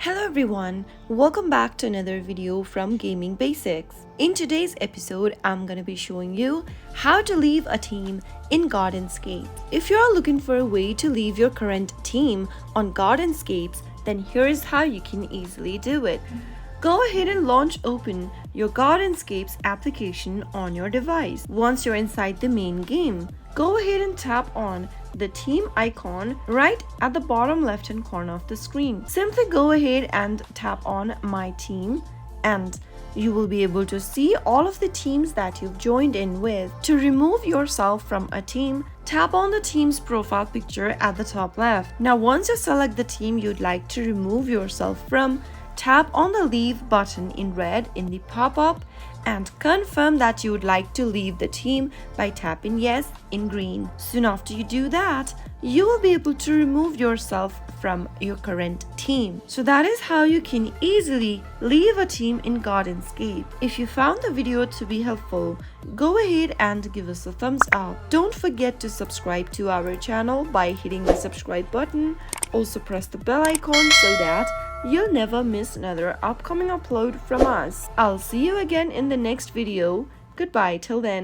Hello everyone, welcome back to another video from Gaming Basics. In today's episode, I'm gonna be showing you how to leave a team in Gardenscapes. If you're looking for a way to leave your current team on Gardenscapes, then here's how you can easily do it. Go ahead and launch open your Gardenscapes application on your device. Once you're inside the main game, go ahead and tap on the team icon right at the bottom left hand corner of the screen. Simply go ahead and tap on my team and you will be able to see all of the teams that you've joined in with. To remove yourself from a team, tap on the team's profile picture at the top left. Now once you select the team you'd like to remove yourself from, tap on the leave button in red in the pop-up and confirm that you would like to leave the team by tapping yes in green. Soon after you do that, you will be able to remove yourself from your current team. So that is how you can easily leave a team in Gardenscape. If you found the video to be helpful, go ahead and give us a thumbs up. Don't forget to subscribe to our channel by hitting the subscribe button. Also press the bell icon so that you'll never miss another upcoming upload from us. I'll see you again in the next video. Goodbye till then.